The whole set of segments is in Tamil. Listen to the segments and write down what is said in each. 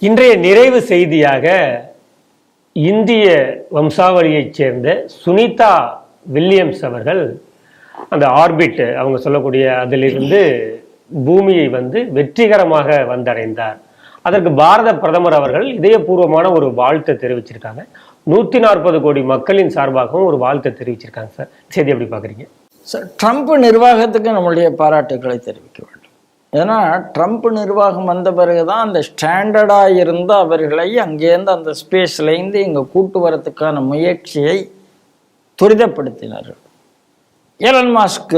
இன்றைய நிறைவு செய்தியாக இந்திய வம்சாவளியைச் சேர்ந்த சுனிதா வில்லியம்ஸ் அவர்கள் அந்த ஆர்பிட் அவங்க சொல்லக்கூடிய அதிலிருந்து பூமியை வெற்றிகரமாக வந்தடைந்தார். அதற்கு பாரத பிரதமர் அவர்கள் இதயபூர்வமான ஒரு வாழ்த்தை தெரிவிச்சிருக்காங்க. 140 கோடி மக்களின் சார்பாகவும் ஒரு வாழ்த்தை தெரிவிச்சிருக்காங்க. சார், செய்தி எப்படி பார்க்குறீங்க? சார், ட்ரம்ப் நிர்வாகத்துக்கு நம்மளுடைய பாராட்டுக்களை தெரிவிக்க வேண்டும். ஏன்னா ட்ரம்ப் நிர்வாகம் வந்த பிறகுதான் அந்த ஸ்டாண்டர்டாக இருந்த அவர்களை அங்கேருந்து அந்த ஸ்பேஸ்லேருந்து இங்கே கூட்டு வரத்துக்கான முயற்சியை துரிதப்படுத்தினார்கள். எலன் மாஸ்க்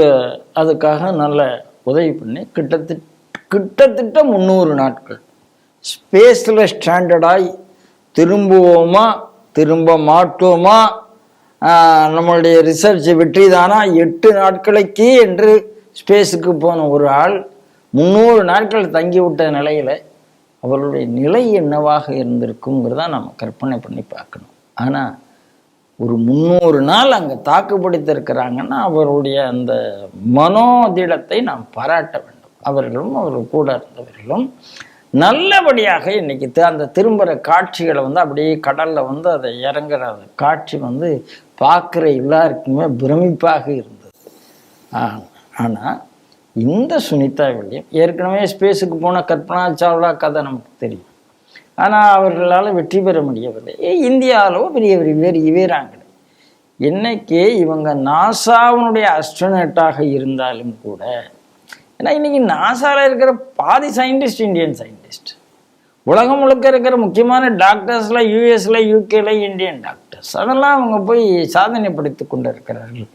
அதுக்காக நல்ல உதவி பண்ணி கிட்டத்தட்ட 300 நாட்கள் ஸ்பேஸில் ஸ்டாண்டர்டாய் திரும்புவோமா திரும்ப மாட்டோமா, நம்மளுடைய ரிசர்ச் வெற்றி தானா, 8 நாட்களுக்கு என்று ஸ்பேஸுக்கு போன ஒரு ஆள் 300 நாட்கள் தங்கிவிட்ட நிலையில் அவருடைய நிலை என்னவாக இருந்திருக்குங்கிறத நம்ம கற்பனை பண்ணி பார்க்கணும். ஆனால் ஒரு 300 நாள் அங்கே தாக்குப்பிடித்திருக்கிறாங்கன்னா அவருடைய அந்த மனோதிடத்தை நாம் பாராட்ட வேண்டும். அவர்களும் அவர்கள் கூட இருந்தவர்களும் நல்லபடியாக இன்னைக்கு அந்த திரும்புகிற காட்சிகளை அப்படியே கடலில் அதை இறங்குற காட்சி பார்க்குற எல்லாருக்குமே பிரமிப்பாக இருந்தது. ஆனால் இந்த சுனிதா வில்லியம் ஏற்கனவே ஸ்பேஸுக்கு போன கல்பனா சாவ்லா கதை நமக்கு தெரியும். ஆனால் அவர்களால் வெற்றி பெற முடியவில்லை. இந்தியாவிலோ பெரிய வீராங்கனை. இன்னைக்கு இவங்க நாசாவினுடைய அஸ்ட்ரோனட்டாக இருந்தாலும் கூட, ஏன்னா இன்னைக்கு நாசாவில் இருக்கிற பாதி சயின்டிஸ்ட் இந்தியன் சயின்டிஸ்ட், உலகம் முழுக்க இருக்கிற முக்கியமான டாக்டர்ஸில் யூஎஸ்ல யூகேல இந்தியன் டாக்டர்ஸ், அதெல்லாம் அவங்க போய் சாதனை படுத்தி கொண்டு இருக்கிறார்கள்.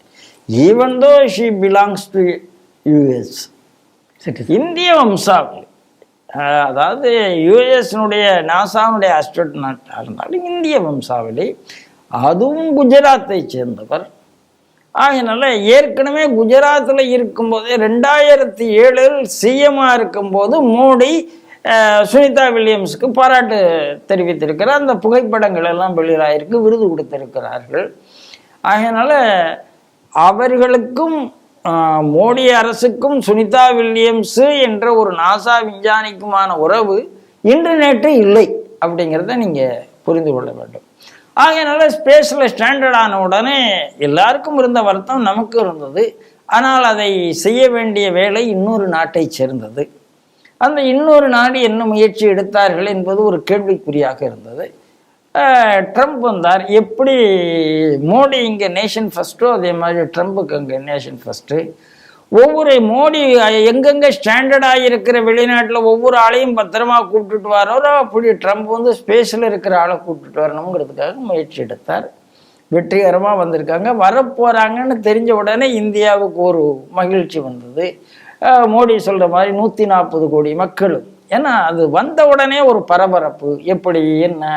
Even though she belongs to US, இந்திய வம்சாவளி, அதாவது யூஎஸ்னுடைய நாசாவுடைய ஆஸ்ட்ரோனட்டாக இருந்தாலும் இந்திய வம்சாவளி, அதுவும் குஜராத்தை சேர்ந்தவர். ஆகையினால ஏற்கனவே குஜராத்தில் இருக்கும்போது 2007 சிஎம்மாக இருக்கும்போது மோடி சுனிதா வில்லியம்ஸுக்கு பாராட்டு தெரிவித்திருக்கிறார். அந்த புகைப்படங்கள் எல்லாம் வெளியாயிருக்கு, விருது கொடுத்திருக்கிறார்கள். ஆகையினால அவர்களுக்கும் மோடி அரசுக்கும் சுனிதா வில்லியம்ஸு என்ற ஒரு நாசா விஞ்ஞானிக்குமான உறவு இன்று நேற்று இல்லை அப்படிங்கிறத நீங்கள் புரிந்து கொள்ள வேண்டும். ஆகையினால ஸ்பேஸில் ஸ்டாண்டர்ட் ஆன உடனே எல்லாருக்கும் இருந்த வருத்தம் நமக்கு இருந்தது. ஆனால் அதை செய்ய வேண்டிய வேலை இன்னொரு நாட்டை சேர்ந்தது. அந்த இன்னொரு நாடு என்ன முயற்சி எடுத்தார்கள் என்பது ஒரு கேள்விக்குறியாக இருந்தது. ட்ரம்ப் வந்தார். எப்படி மோடி இங்கே நேஷன் ஃபஸ்ட்டோ அதே மாதிரி ட்ரம்ப்புக்கு அங்கே நேஷன் ஃபஸ்ட்டு. ஒவ்வொரு மோடி எங்கெங்கே ஸ்டாண்டர்டாக இருக்கிற வெளிநாட்டில் ஒவ்வொரு ஆளையும் பத்திரமா கூப்பிட்டுட்டு வரோரோ அப்படி ட்ரம்ப் ஸ்பேஸில் இருக்கிற ஆளை கூப்பிட்டுட்டு வரணுங்கிறதுக்காக முயற்சி எடுத்தார். வெற்றிகரமாக வந்திருக்காங்க. வரப்போகிறாங்கன்னு தெரிஞ்ச உடனே இந்தியாவுக்கு ஒரு மகிழ்ச்சி வந்தது. மோடி சொல்கிற மாதிரி 140 கோடி மக்களும், ஏன்னா அது வந்த உடனே ஒரு பரபரப்பு, எப்படி என்ன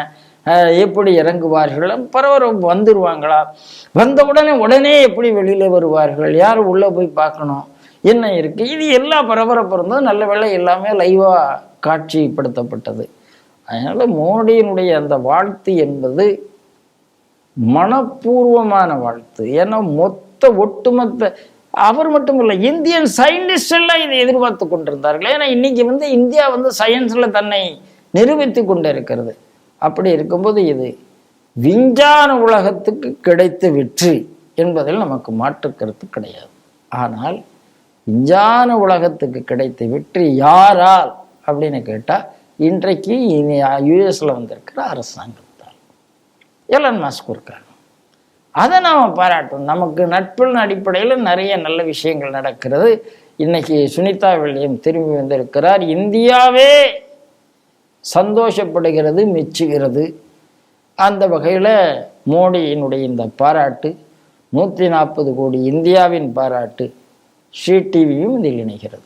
எப்படி இறங்குவார்கள், பரபரப்பு வந்துடுவாங்களா, வந்த உடனே எப்படி வெளியில் வருவார்கள், யார் உள்ளே போய் பார்க்கணும், என்ன இருக்குது, இது எல்லா பரபரப்பு இருந்தது. நல்ல வேளை எல்லாமே லைவாக காட்சிப்படுத்தப்பட்டது. அதனால் மோடியினுடைய அந்த வாழ்த்து என்பது மனப்பூர்வமான வாழ்த்து. ஏன்னா ஒட்டுமொத்த அவர் மட்டும் இல்லை, இந்தியன் சயின்டிஸ்ட் எல்லாம் இதை எதிர்பார்த்து கொண்டிருந்தார்கள். ஏன்னா இன்னைக்கு இந்தியா சயின்ஸில் தன்னை நிரூபித்து கொண்டு இருக்கிறது. அப்படி இருக்கும்போது இது விஞ்ஞான உலகத்துக்கு கிடைத்த வெற்றி என்பதில் நமக்கு மாற்று கருத்து கிடையாது. ஆனால் விஞ்ஞான உலகத்துக்கு கிடைத்த வெற்றி யாரால் அப்படின்னு கேட்டால் இன்றைக்கு யூஎஸ்ல வந்திருக்கிற அரசாங்கத்தால், எலன் மாஸ்க் இருக்காங்க. அதை நாம் பாராட்டணும். நமக்கு நட்பின் அடிப்படையில் நிறைய நல்ல விஷயங்கள் நடக்கிறது. இன்னைக்கு சுனிதா வில்லியம் திரும்பி வந்திருக்கிறார். இந்தியாவே சந்தோஷப்படுகிறது, மெச்சுகிறது. அந்த வகையில் மோடியினுடைய இந்த பாராட்டு 140 கோடி இந்தியாவின் பாராட்டு, ஷீ டிவியும் இதில் இணைகிறது.